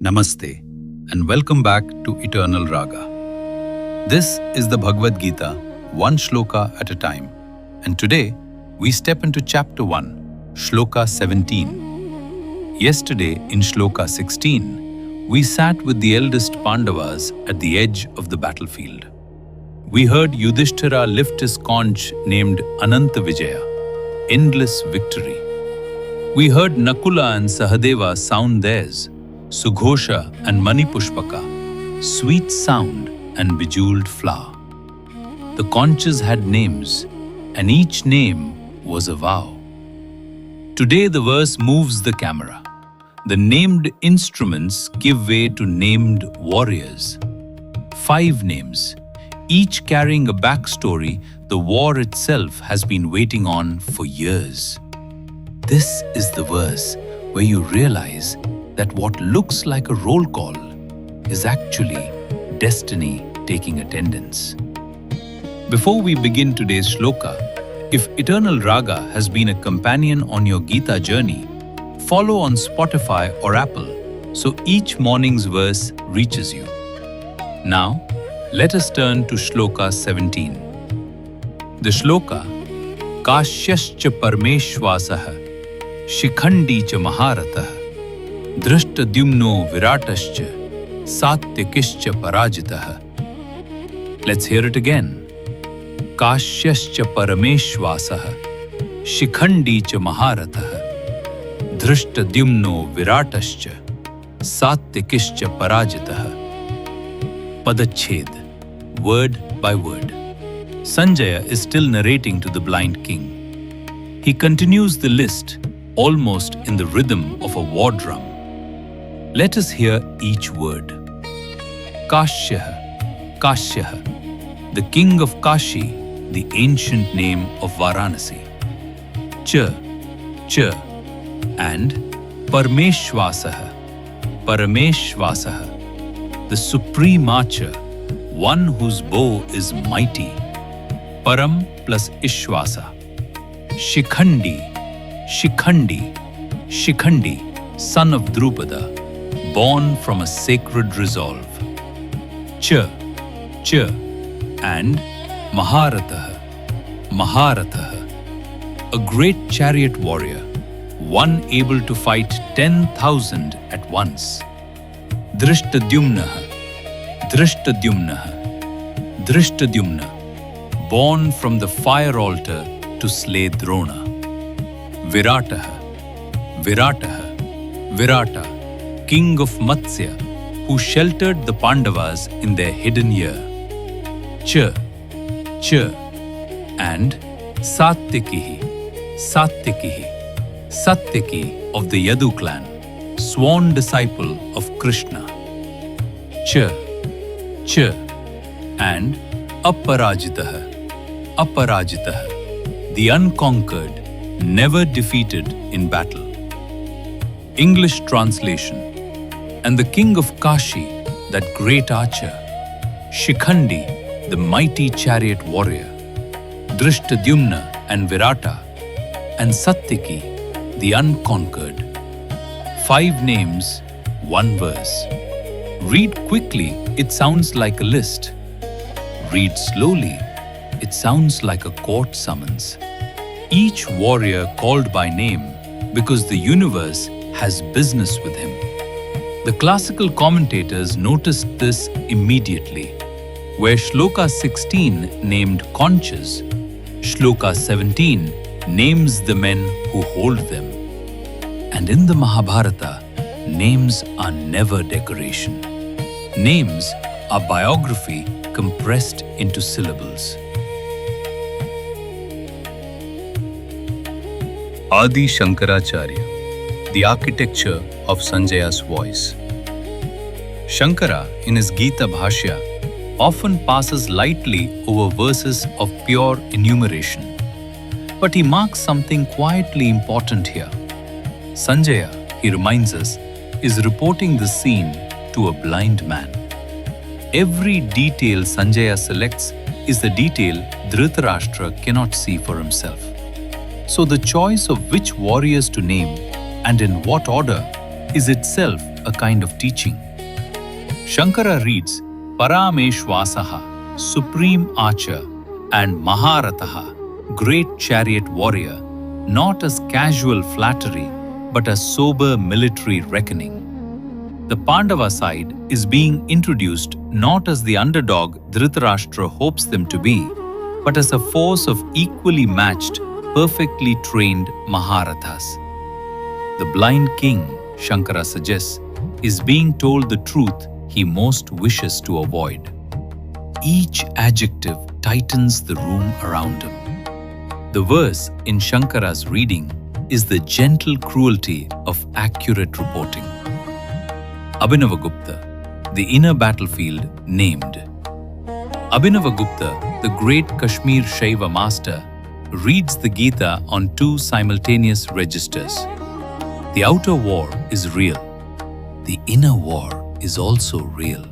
Namaste and welcome back to Eternal Raga. This is the Bhagavad Gita, one shloka at a time. And today we step into Chapter 1, Shloka 17. Yesterday in Shloka 16, we sat with the eldest Pandavas at the edge of the battlefield. We heard Yudhishthira lift his conch named Ananta Vijaya, endless victory. We heard Nakula and Sahadeva sound theirs, Sughosha and Manipushpaka, sweet sound and bejeweled flower. The conches had names, and each name was a vow. Today the verse moves the camera. The named instruments give way to named warriors. 5 names, each carrying a backstory the war itself has been waiting on for years. This is the verse where you realize that what looks like a roll call is actually destiny taking attendance. Before we begin today's shloka, if Eternal Raga has been a companion on your Gita journey, follow on Spotify or Apple so each morning's verse reaches you. Now, let us turn to Shloka 17. The shloka, Kashyascha Parmeshwasaha, Shikhandi cha Maharatah, Dhrishtadyumno Viratascha, Satyakischa Parajitah. Let's hear it again. Kashyascha Parameshwasaha, Shikhandi cha Maharatah, Dhrishtadyumno Viratascha, Satyakischa Parajitah. Padached, word by word. Sanjaya is still narrating to the blind king. He continues the list almost in the rhythm of a war drum. Let us hear each word. Kashyah, Kashyah, the king of Kashi, the ancient name of Varanasi. Cha, Cha, and Parmeshwasaha, Parameshwasaha, the supreme archer, one whose bow is mighty. Param plus Ishwasa. Shikhandi, Shikhandi, Shikhandi, son of Drupada, born from a sacred resolve. Cha, Cha, and Maharatah, Maharatah, a great chariot warrior, one able to fight 10,000 at once. Dhrishtadyumna, Dhrishtadyumna, Dhrishtadyumna, born from the fire altar to slay Drona. Virata, Virata, Virata, king of Matsya, who sheltered the Pandavas in their hidden year. Cha, Cha, and Satyaki, Satyaki, Satyaki of the Yadu clan, sworn disciple of Krishna. Cha, Cha, and Aparajitah, Aparajitah, the unconquered, never defeated in battle. English translation. And the king of Kashi, that great archer, Shikhandi, the mighty chariot warrior, Dhrishtadyumna and Virata, and Satyaki, the unconquered. 5 names, 1 verse. Read quickly, it sounds like a list. Read slowly, it sounds like a court summons. Each warrior called by name because the universe has business with him. The classical commentators noticed this immediately. Where Shloka 16 named conches, Shloka 17 names the men who hold them. And in the Mahabharata, names are never decoration. Names are biography compressed into syllables. Adi Shankaracharya, the architecture of Sanjaya's voice. Shankara, in his Gita Bhashya, often passes lightly over verses of pure enumeration. But he marks something quietly important here. Sanjaya, he reminds us, is reporting the scene to a blind man. Every detail Sanjaya selects is the detail Dhritarashtra cannot see for himself. So the choice of which warriors to name and in what order is itself a kind of teaching. Shankara reads Parameshwasaha, supreme archer, and Maharataha, great chariot warrior, not as casual flattery, but as sober military reckoning. The Pandava side is being introduced not as the underdog Dhritarashtra hopes them to be, but as a force of equally matched, perfectly trained Maharathas. The blind king, Shankara suggests, is being told the truth he most wishes to avoid. Each adjective tightens the room around him. The verse in Shankara's reading is the gentle cruelty of accurate reporting. Abhinavagupta, the inner battlefield named. Abhinavagupta, the great Kashmir Shaiva master, reads the Gita on two simultaneous registers. The outer war is real. The inner war is also real.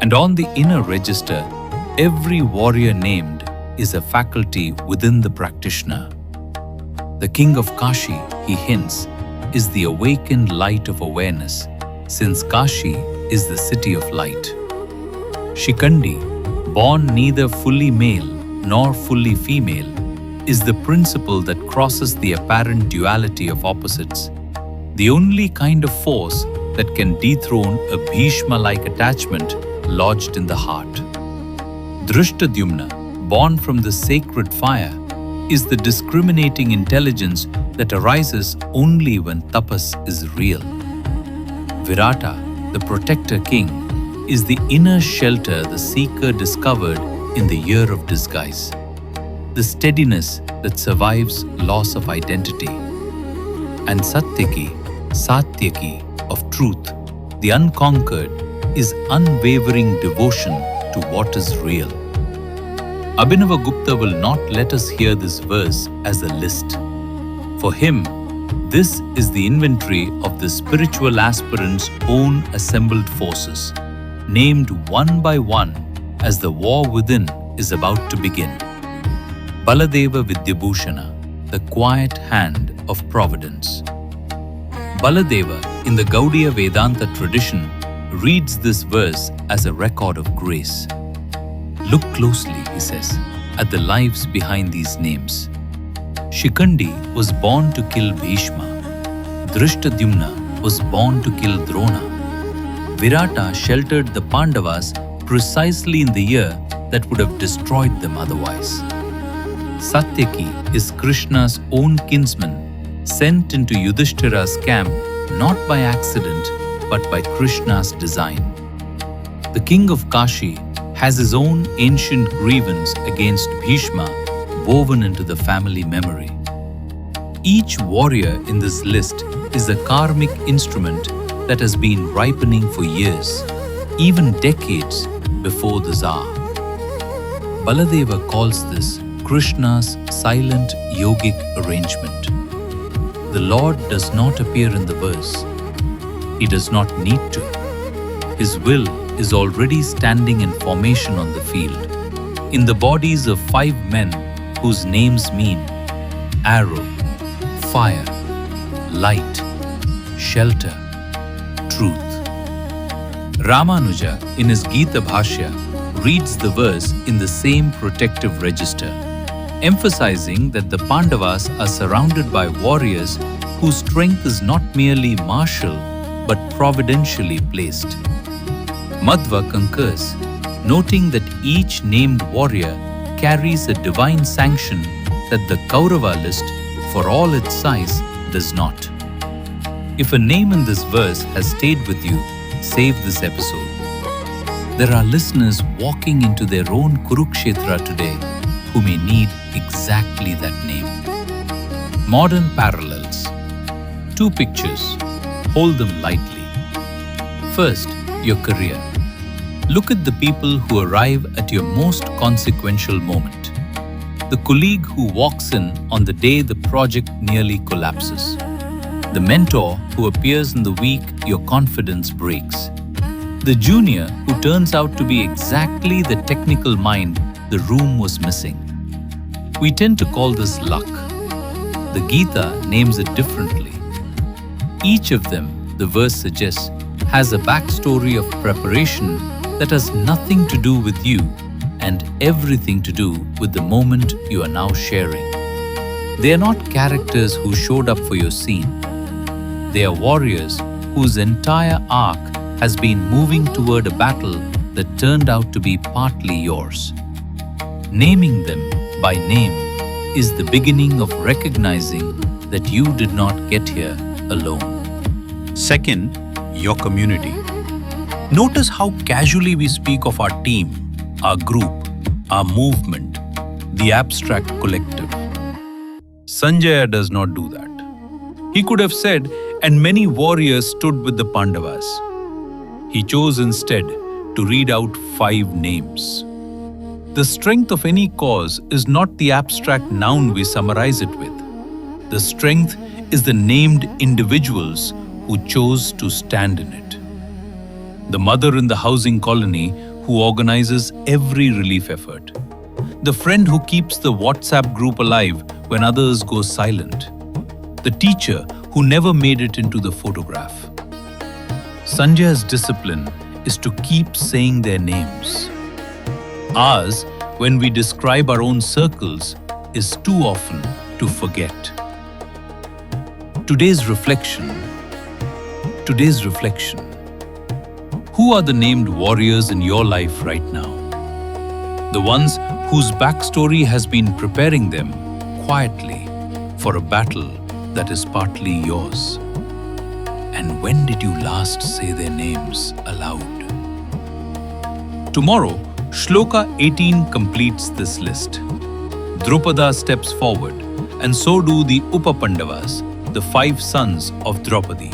And on the inner register, every warrior named is a faculty within the practitioner. The King of Kashi, he hints, is the awakened light of awareness, since Kashi is the city of light. Shikhandi, born neither fully male nor fully female, is the principle that crosses the apparent duality of opposites, the only kind of force that can dethrone a Bhishma-like attachment lodged in the heart. Dhrishtadyumna, born from the sacred fire, is the discriminating intelligence that arises only when tapas is real. Virata, the protector king, is the inner shelter the seeker discovered in the year of disguise, the steadiness that survives loss of identity. And Satyaki, of truth, the unconquered, is unwavering devotion to what is real. Abhinavagupta will not let us hear this verse as a list. For him, this is the inventory of the spiritual aspirant's own assembled forces, named one by one as the war within is about to begin. Baladeva Vidyabhushana, the quiet hand of providence. Baladeva, in the Gaudiya Vedanta tradition, reads this verse as a record of grace. Look closely, he says, at the lives behind these names. Shikhandi was born to kill Bhishma. Dhrishtadyumna was born to kill Drona. Virata sheltered the Pandavas precisely in the year that would have destroyed them otherwise. Satyaki is Krishna's own kinsman, sent into Yudhishthira's camp not by accident but by Krishna's design. The King of Kashi has his own ancient grievance against Bhishma woven into the family memory. Each warrior in this list is a karmic instrument that has been ripening for years, even decades before the Tsar. Baladeva calls this Krishna's silent yogic arrangement. The Lord does not appear in the verse. He does not need to. His will is already standing in formation on the field, in the bodies of 5 men whose names mean arrow, fire, light, shelter, truth. Ramanuja, in his Gita Bhashya, reads the verse in the same protective register, emphasizing that the Pandavas are surrounded by warriors whose strength is not merely martial but providentially placed. Madhva concurs, noting that each named warrior carries a divine sanction that the Kaurava list, for all its size, does not. If a name in this verse has stayed with you, save this episode. There are listeners walking into their own Kurukshetra today who may need exactly that name. Modern parallels. 2 pictures. Hold them lightly. First, your career. Look at the people who arrive at your most consequential moment. The colleague who walks in on the day the project nearly collapses. The mentor who appears in the week your confidence breaks. The junior who turns out to be exactly the technical mind the room was missing. We tend to call this luck. The Gita names it differently. Each of them the verse suggests, has a backstory of preparation that has nothing to do with you and everything to do with the moment you are now sharing. They are not characters who showed up for your scene. They are warriors whose entire arc has been moving toward a battle that turned out to be partly yours. Naming them by name is the beginning of recognizing that you did not get here alone. Second, your community. Notice how casually we speak of our team, our group, our movement, the abstract collective. Sanjaya does not do that. He could have said, "And many warriors stood with the Pandavas." He chose instead to read out 5 names. The strength of any cause is not the abstract noun we summarize it with. The strength is the named individuals who chose to stand in it. The mother in the housing colony who organizes every relief effort. The friend who keeps the WhatsApp group alive when others go silent. The teacher who never made it into the photograph. Sanjaya's discipline is to keep saying their names. Ours, when we describe our own circles, is too often to forget. Today's reflection. Who are the named warriors in your life right now? The ones whose backstory has been preparing them quietly for a battle that is partly yours. And when did you last say their names aloud? Tomorrow, Shloka 18 completes this list. Drupada steps forward, and so do the Upa-Pandavas, the 5 sons of Draupadi.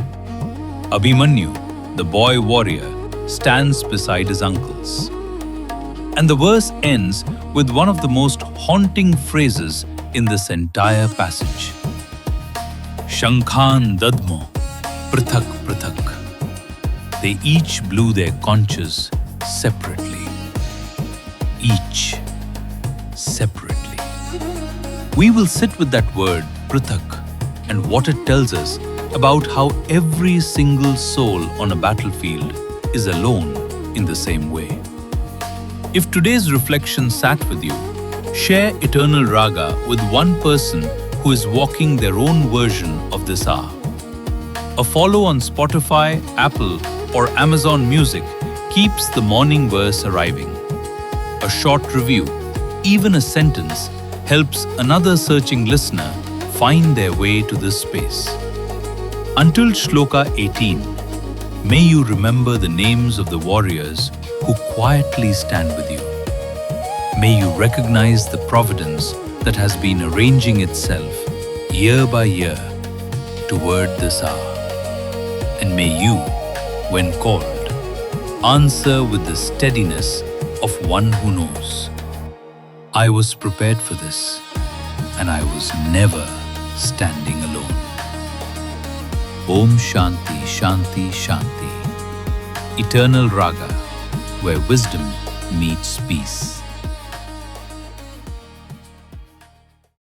Abhimanyu, the boy warrior, stands beside his uncles. And the verse ends with one of the most haunting phrases in this entire passage. Shankhan dadmo, prithak prithak. They each blew their conches separately. Each separately. We will sit with that word, prithak, and what it tells us about how every single soul on a battlefield is alone in the same way. If today's reflection sat with you, share Eternal Raga with one person who is walking their own version of this hour. A follow on Spotify, Apple, or Amazon Music keeps the morning verse arriving. A short review, even a sentence, helps another searching listener find their way to this space. Until Shloka 18, may you remember the names of the warriors who quietly stand with you. May you recognize the providence that has been arranging itself year by year toward this hour. And may you, when called, answer with the steadiness of one who knows. I was prepared for this, and I was never standing alone. Om Shanti, Shanti, Shanti. Eternal Raga, where wisdom meets peace.